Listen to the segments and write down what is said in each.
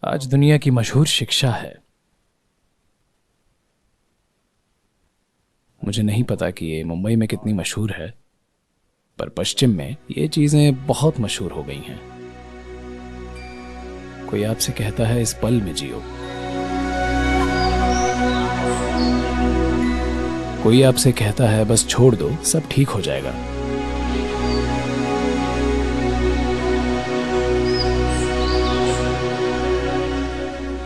आज दुनिया की मशहूर शिक्षा है। मुझे नहीं पता कि ये मुंबई में कितनी मशहूर है, पर पश्चिम में ये चीज़ें बहुत मशहूर हो गई हैं। कोई आपसे कहता है इस पल में जियो, कोई आपसे कहता है बस छोड़ दो सब ठीक हो जाएगा।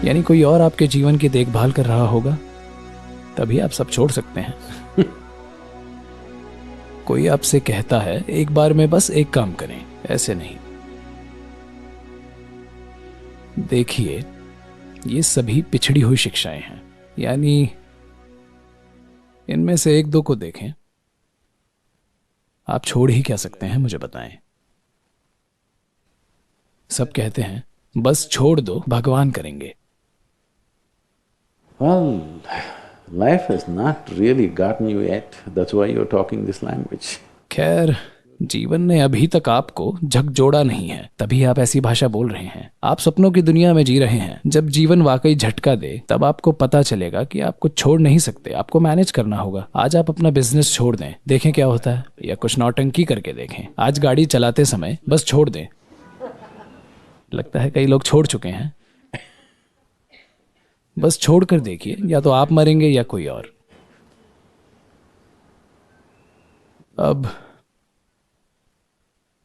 यानी कोई और आपके जीवन की देखभाल कर रहा होगा, तभी आप सब छोड़ सकते हैं। कोई आपसे कहता है एक बार में बस एक काम करें, ऐसे नहीं। देखिए, ये सभी पिछड़ी हुई शिक्षाएं हैं। यानी इनमें से एक दो को देखें, आप छोड़ ही क्या सकते हैं, मुझे बताएं। सब कहते हैं बस छोड़ दो, भगवान करेंगे। Well, life has not really gotten you yet. That's why you're talking this language. खैर, जीवन ने अभी तक आपको झकझोड़ा नहीं है, तभी आप ऐसी भाषा बोल रहे हैं। आप सपनों की दुनिया में जी रहे हैं। जब जीवन वाकई झटका दे, तब आपको पता चलेगा कि आप कुछ छोड़ नहीं सकते, आपको मैनेज करना होगा। आज आप अपना बिजनेस छोड़ दें, देखें क्या होता है, या कुछ नौटंकी करके देखें। आज गाड़ी चलाते समय बस छोड़ दें। लगता है कई लोग छोड़ चुके हैं। बस छोड़ कर देखिए, या तो आप मरेंगे या कोई और। अब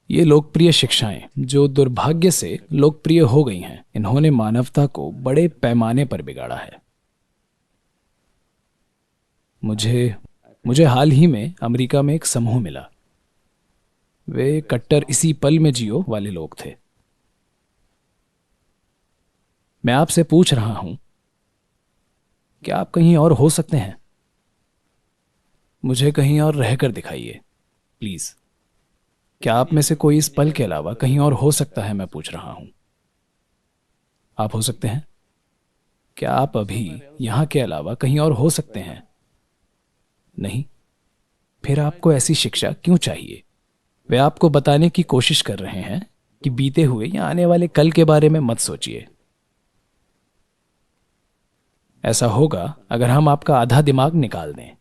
ये लोकप्रिय शिक्षाएं जो दुर्भाग्य से लोकप्रिय हो गई हैं, इन्होंने मानवता को बड़े पैमाने पर बिगाड़ा है। मुझे हाल ही में अमेरिका में एक समूह मिला। वे कट्टर इसी पल में जियो वाले लोग थे। मैं आपसे पूछ रहा हूं, क्या आप कहीं और हो सकते हैं? मुझे कहीं और रहकर दिखाइए प्लीज। क्या आप में से कोई इस पल के अलावा कहीं और हो सकता है? मैं पूछ रहा हूं। आप हो सकते हैं? क्या आप अभी यहां के अलावा कहीं और हो सकते हैं? नहीं? फिर आपको ऐसी शिक्षा क्यों चाहिए? वे आपको बताने की कोशिश कर रहे हैं कि बीते हुए या आने वाले कल के बारे में मत सोचिए। ऐसा होगा अगर हम आपका आधा दिमाग निकाल दें।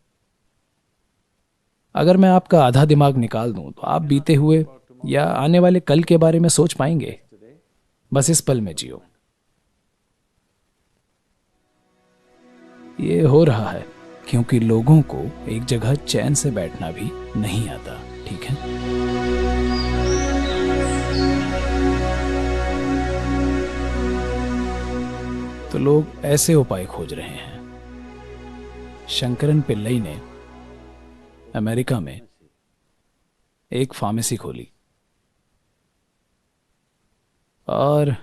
अगर मैं आपका आधा दिमाग निकाल दूं, तो आप बीते हुए या आने वाले कल के बारे में सोच पाएंगे? बस इस पल में जियो। ये हो रहा है क्योंकि लोगों को एक जगह चैन से बैठना भी नहीं आता, ठीक है? तो लोग ऐसे उपाय खोज रहे हैं। शंकरन पिल्लई ने अमेरिका में एक फार्मेसी खोली, और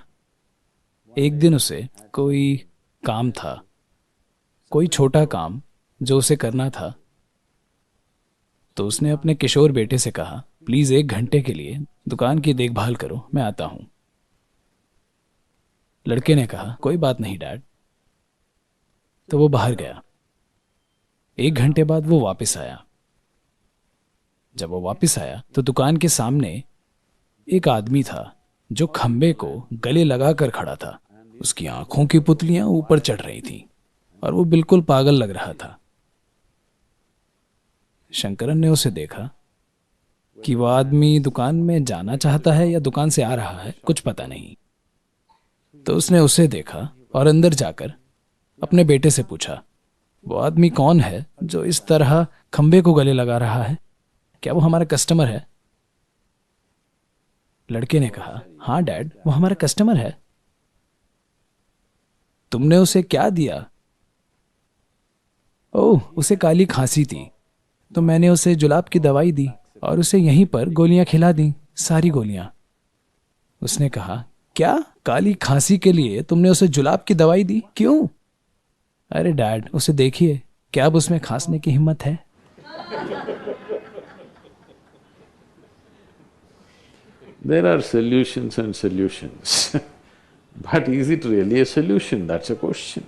एक दिन उसे कोई काम था, कोई छोटा काम जो उसे करना था। तो उसने अपने किशोर बेटे से कहा, प्लीज 1 घंटे के लिए दुकान की देखभाल करो, मैं आता हूं। लड़के ने कहा, कोई बात नहीं डैड। तो वो बाहर गया। 1 घंटे बाद वो वापस आया। जब वो वापस आया तो दुकान के सामने एक आदमी था जो खंबे को गले लगाकर खड़ा था। उसकी आंखों की पुतलियां ऊपर चढ़ रही थीं और वो बिल्कुल पागल लग रहा था। शंकरन ने उसे देखा कि वो आदमी दुकान में जाना चाहता है या दुकान से आ रहा है, कुछ पता नहीं। तो उसने उसे देखा और अंदर जाकर अपने बेटे से पूछा, वो आदमी कौन है जो इस तरह खंबे को गले लगा रहा है? क्या वो हमारा कस्टमर है? लड़के ने कहा, हाँ डैड, वो हमारा कस्टमर है। तुमने उसे क्या दिया? ओह, उसे काली खांसी थी, तो मैंने उसे जुलाब की दवाई दी और उसे यहीं पर गोलियां खिला दी, सारी गोलियां। उसने कहा, क्या काली खांसी के लिए तुमने उसे जुलाब की दवाई दी? क्यों? अरे डैड, उसे देखिए, क्या अब उसमें खांसने की हिम्मत है? There are solutions and solutions. But is it really a solution? That's a question.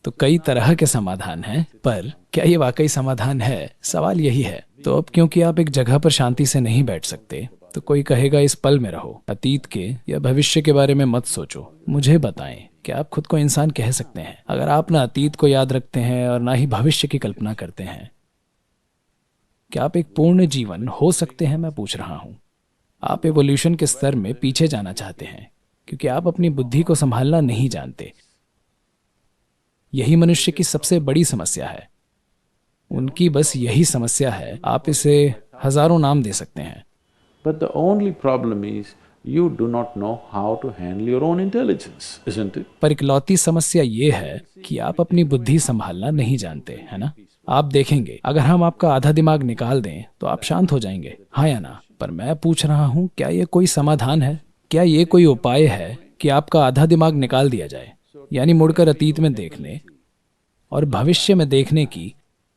तो कई तरह के समाधान हैं, पर क्या ये वाकई समाधान है? सवाल यही है। तो अब क्योंकि आप एक जगह पर शांति से नहीं बैठ सकते, तो कोई कहेगा इस पल में रहो, अतीत के या भविष्य के बारे में मत सोचो। मुझे बताएं, क्या आप खुद को इंसान कह सकते हैं अगर आप ना अतीत को याद रखते हैं और ना ही भविष्य की कल्पना करते हैं? क्या आप एक पूर्ण जीवन हो सकते हैं, मैं पूछ रहा हूं। आप एवोल्यूशन के स्तर में पीछे जाना चाहते हैं क्योंकि आप अपनी बुद्धि को संभालना नहीं जानते। यही मनुष्य की सबसे बड़ी समस्या है। उनकी बस यही समस्या है। आप इसे हजारों नाम दे सकते हैं। But the only problem is you do not know how to handle your own intelligence, isn't it? पर इकलौती समस्या ये है कि आप अपनी बुद्धि संभालना नहीं जानते, है ना? आप देखेंगे अगर हम आपका आधा दिमाग निकाल दें तो आप शांत हो जाएंगे, हाँ या ना? पर मैं पूछ रहा हूँ, क्या ये कोई समाधान है? क्या ये कोई उपाय है कि आपका आधा दिमाग निकाल दिया जाए, यानी मुड़कर अतीत में देखने और भविष्य में देखने की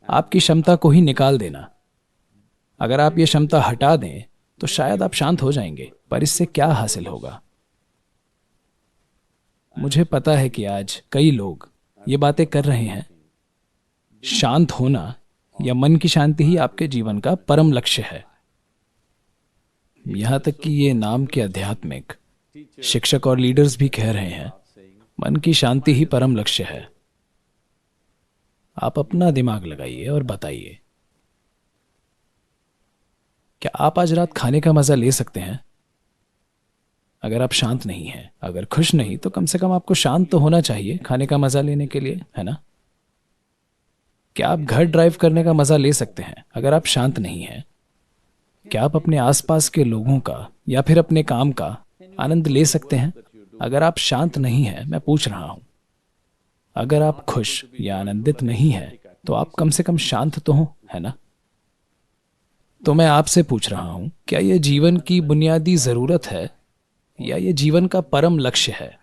आपकी क्षमता को ही निकाल देना? अगर आप ये क्षमता हटा दें तो शायद आप शांत हो जाएंगे, पर इससे क्या हासिल होगा? मुझे पता है कि आज कई लोग ये बातें कर रहे हैं। शांत होना या मन की शांति ही आपके जीवन का परम लक्ष्य है। यहां तक कि ये नाम के आध्यात्मिक शिक्षक और लीडर्स भी कह रहे हैं, मन की शांति ही परम लक्ष्य है। आप अपना दिमाग लगाइए और बताइए, क्या आप आज रात खाने का मजा ले सकते हैं? अगर आप शांत नहीं हैं, अगर खुश नहीं, तो कम से कम आपको शांत तो होना चाहिए खाने का मजा लेने के लिए, है ना? क्या आप घर ड्राइव करने का मजा ले सकते हैं अगर आप शांत नहीं हैं? क्या आप अपने आसपास के लोगों का या फिर अपने काम का आनंद ले सकते हैं अगर आप शांत नहीं हैं? मैं पूछ रहा हूं। अगर आप खुश या आनंदित नहीं हैं तो आप कम से कम शांत तो हो, है ना? तो मैं आपसे पूछ रहा हूं, क्या यह जीवन की बुनियादी जरूरत है या ये जीवन का परम लक्ष्य है?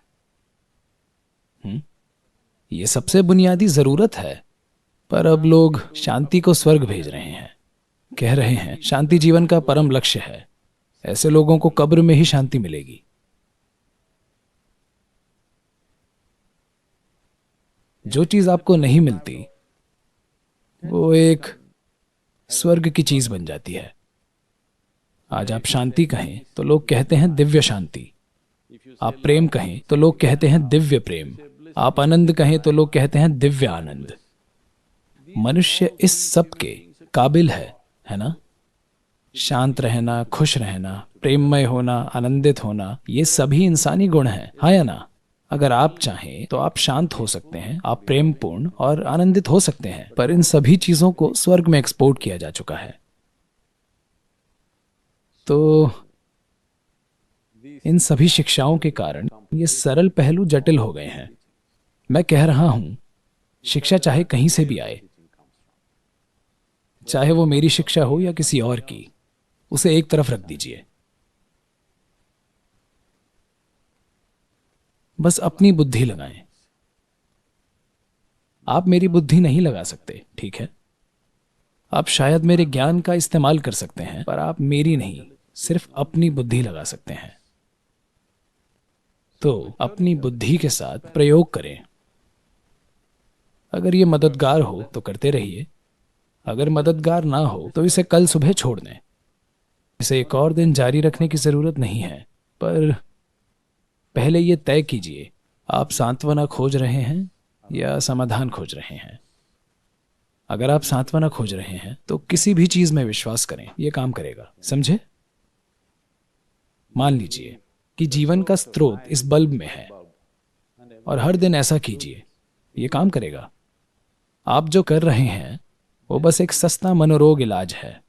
ये सबसे बुनियादी जरूरत है। पर अब लोग शांति को स्वर्ग भेज रहे हैं, कह रहे हैं शांति जीवन का परम लक्ष्य है। ऐसे लोगों को कब्र में ही शांति मिलेगी। जो चीज आपको नहीं मिलती वो एक स्वर्ग की चीज बन जाती है। आज आप शांति कहें तो लोग कहते हैं दिव्य शांति। आप प्रेम कहें तो लोग कहते हैं दिव्य प्रेम। आप आनंद कहें तो लोग कहते हैं दिव्य आनंद। मनुष्य इस सब के काबिल है ना? शांत रहना, खुश रहना, प्रेममय होना, आनंदित होना, ये सभी इंसानी गुण हैं, हाँ या ना? अगर आप चाहें तो आप शांत हो सकते हैं, आप प्रेमपूर्ण और आनंदित हो सकते हैं, पर इन सभी चीजों को स्वर्ग में एक्सपोर्ट किया जा चुका है। तो इन सभी शिक्षाओं के कारण ये सरल पहलू जटिल हो गए हैं। मैं कह रहा हूं, शिक्षा चाहे कहीं से भी आए, चाहे वो मेरी शिक्षा हो या किसी और की, उसे एक तरफ रख दीजिए। बस अपनी बुद्धि लगाएं। आप मेरी बुद्धि नहीं लगा सकते, ठीक है? आप शायद मेरे ज्ञान का इस्तेमाल कर सकते हैं, पर आप मेरी नहीं, सिर्फ अपनी बुद्धि लगा सकते हैं। तो अपनी बुद्धि के साथ प्रयोग करें। अगर ये मददगार हो तो करते रहिए, अगर मददगार ना हो तो इसे कल सुबह छोड़ दें। इसे एक और दिन जारी रखने की जरूरत नहीं है, पर पहले ये तय कीजिए, आप सांत्वना खोज रहे हैं या समाधान खोज रहे हैं? अगर आप सांत्वना खोज रहे हैं तो किसी भी चीज में विश्वास करें, यह काम करेगा, समझे? मान लीजिए कि जीवन का स्रोत इस बल्ब में है और हर दिन ऐसा कीजिए, यह काम करेगा। आप जो कर रहे हैं वो बस एक सस्ता मनोरोग इलाज है।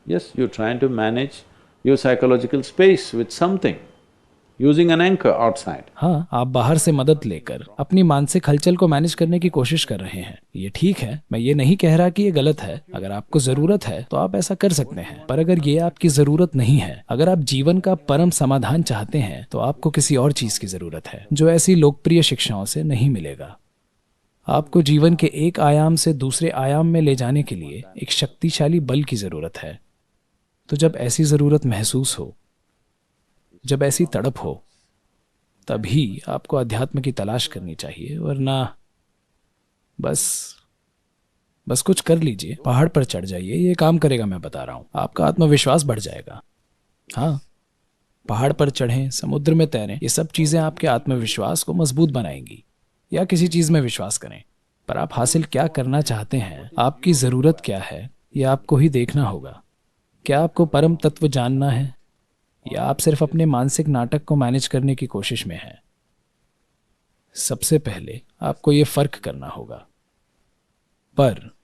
Yes, you're trying to manage your psychological space with something, using an anchor outside. हाँ, आप बाहर से मदद लेकर अपनी मानसिक हलचल को मैनेज करने की कोशिश कर रहे हैं। ये ठीक है, मैं ये नहीं कह रहा कि ये गलत है। अगर आपको जरूरत है तो आप ऐसा कर सकते हैं, पर अगर ये आपकी जरूरत नहीं है, अगर आप जीवन का परम समाधान चाहते हैं, तो आपको किसी और चीज की जरूरत है जो ऐसी लोकप्रिय शिक्षाओं से नहीं मिलेगा। आपको जीवन के एक आयाम से दूसरे आयाम में ले जाने के लिए एक शक्तिशाली बल की जरूरत है। तो जब ऐसी जरूरत महसूस हो, जब ऐसी तड़प हो, तभी आपको अध्यात्म की तलाश करनी चाहिए, वरना बस कुछ कर लीजिए, पहाड़ पर चढ़ जाइए, ये काम करेगा, मैं बता रहा हूं। आपका आत्मविश्वास बढ़ जाएगा। हाँ, पहाड़ पर चढ़ें, समुद्र में तैरें, ये सब चीज़ें आपके आत्मविश्वास को मजबूत बनाएंगी। या किसी चीज़ में विश्वास करें, पर आप हासिल क्या करना चाहते हैं, आपकी ज़रूरत क्या है, यह आपको ही देखना होगा। क्या आपको परम तत्व जानना है, या आप सिर्फ अपने मानसिक नाटक को मैनेज करने की कोशिश में हैं? सबसे पहले आपको ये फर्क करना होगा। पर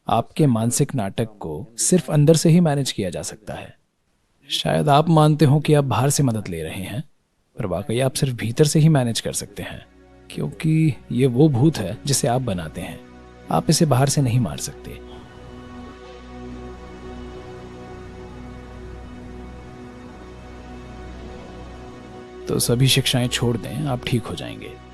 आपके मानसिक नाटक को सिर्फ अंदर से ही मैनेज किया जा सकता है। शायद आप मानते हो कि आप बाहर से मदद ले रहे हैं, पर वाकई आप सिर्फ भीतर से ही मैनेज कर सकते हैं, क्योंकि ये वो भूत है जिसे आप बनाते हैं। आप इसे बाहर से नहीं मार सकते। तो सभी शिक्षाएं छोड़ दें, आप ठीक हो जाएंगे।